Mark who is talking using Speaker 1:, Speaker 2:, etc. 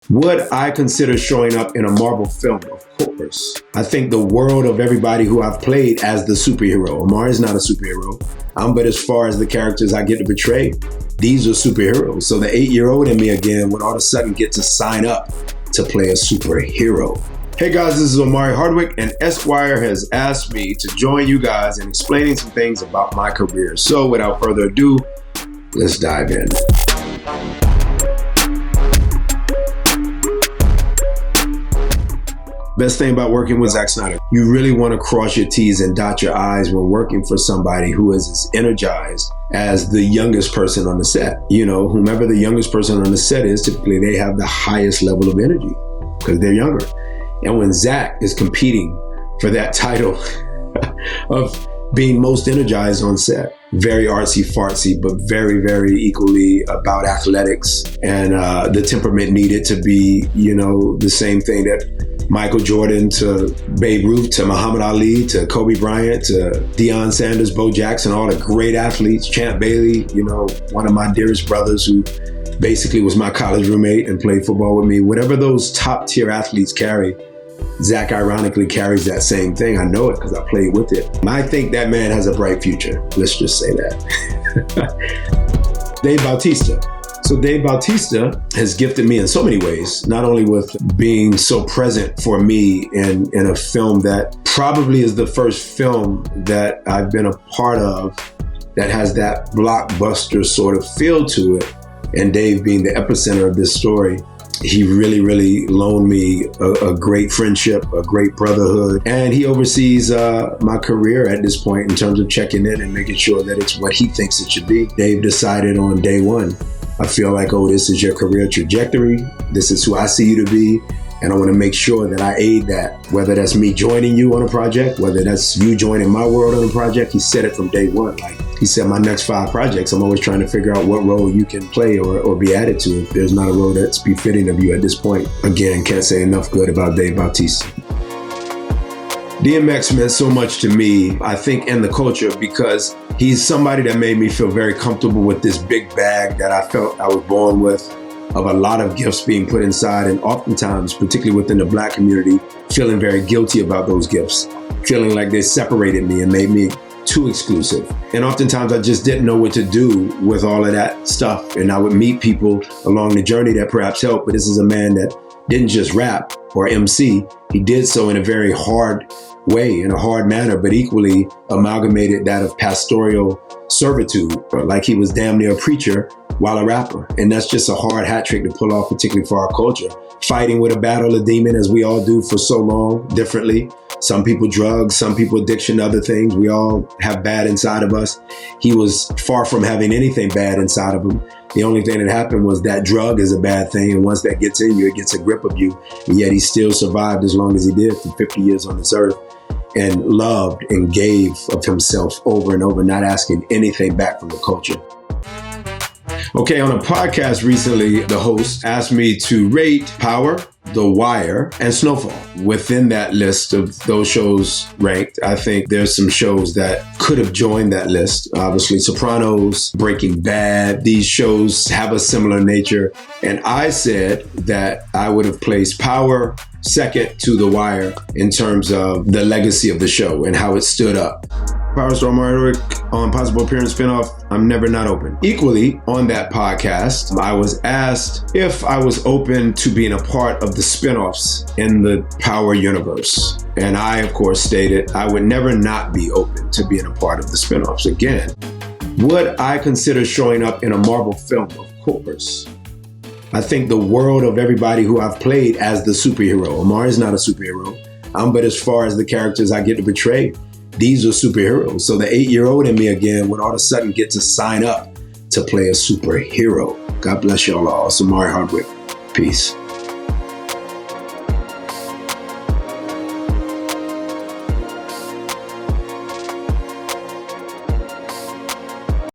Speaker 1: Would I consider showing up in a Marvel film? Of course. I think the world of everybody who I've played as the superhero. Omari is not a superhero. But as far as the characters I get to portray, these are superheroes. So the 8-year-old in me again would all of a sudden get to sign up to play a superhero. Hey guys, this is Omari Hardwick, and Esquire has asked me to join you guys in explaining some things about my career. So without further ado, let's dive in. Best thing about working with Zack Snyder, you really want to cross your T's and dot your I's when working for somebody who is as energized as the youngest person on the set. You know, whomever the youngest person on the set is, typically they have the highest level of energy because they're younger. And when Zack is competing for that title of being most energized on set, very artsy-fartsy, but very, very equally about athletics and the temperament needed to be, you know, the same thing that Michael Jordan to Babe Ruth to Muhammad Ali to Kobe Bryant to Deion Sanders, Bo Jackson, all the great athletes, Champ Bailey, you know, one of my dearest brothers who basically was my college roommate and played football with me. Whatever those top tier athletes carry, Zack ironically carries that same thing. I know it because I played with it. I think that man has a bright future. Let's just say that. Dave Bautista. So Dave Bautista has gifted me in so many ways, not only with being so present for me in a film that probably is the first film that I've been a part of that has that blockbuster sort of feel to it, and Dave being the epicenter of this story. He really, really loaned me a great friendship, a great brotherhood, and he oversees my career at this point in terms of checking in and making sure that it's what he thinks it should be. Dave decided on day one, I feel like, oh, this is your career trajectory. This is who I see you to be. And I want to make sure that I aid that, whether that's me joining you on a project, whether that's you joining my world on a project. He said it from day one. Like he said, my next 5 projects, I'm always trying to figure out what role you can play or be added to if there's not a role that's befitting of you at this point. Again, can't say enough good about Dave Bautista. DMX meant so much to me, I think, and the culture, because he's somebody that made me feel very comfortable with this big bag that I felt I was born with, of a lot of gifts being put inside, and oftentimes, particularly within the Black community, feeling very guilty about those gifts, feeling like they separated me and made me too exclusive. And oftentimes I just didn't know what to do with all of that stuff. And I would meet people along the journey that perhaps helped, but this is a man that didn't just rap or MC. He did so in a very hard way, in a hard manner, but equally amalgamated that of pastoral servitude, like he was damn near a preacher while a rapper. And that's just a hard hat trick to pull off, particularly for our culture. Fighting with a battle of demon, as we all do for so long, differently. Some people drugs, some people addiction to other things. We all have bad inside of us. He was far from having anything bad inside of him. The only thing that happened was that drug is a bad thing. And once that gets in you, it gets a grip of you. And yet he still survived as long as he did for 50 years on this earth, and loved and gave of himself over and over, not asking anything back from the culture. Okay, on a podcast recently, the host asked me to rate Power, The Wire, and Snowfall. Within that list of those shows ranked, I think there's some shows that could have joined that list. Obviously, Sopranos, Breaking Bad, these shows have a similar nature. And I said that I would have placed Power second to The Wire in terms of the legacy of the show and how it stood up. Power Star Omari Hardwick on possible appearance spinoff, I'm Never Not Open. Equally, on that podcast, I was asked if I was open to being a part of the spinoffs in the Power universe. And I, of course, stated I would never not be open to being a part of the spinoffs. Again, would I consider showing up in a Marvel film? Of course. I think the world of everybody who I've played as the superhero. Omari is not a superhero. But as far as the characters I get to portray, these are superheroes. So the 8-year-old in me again would all of a sudden get to sign up to play a superhero. God bless y'all all. Omari Hardwick. Peace.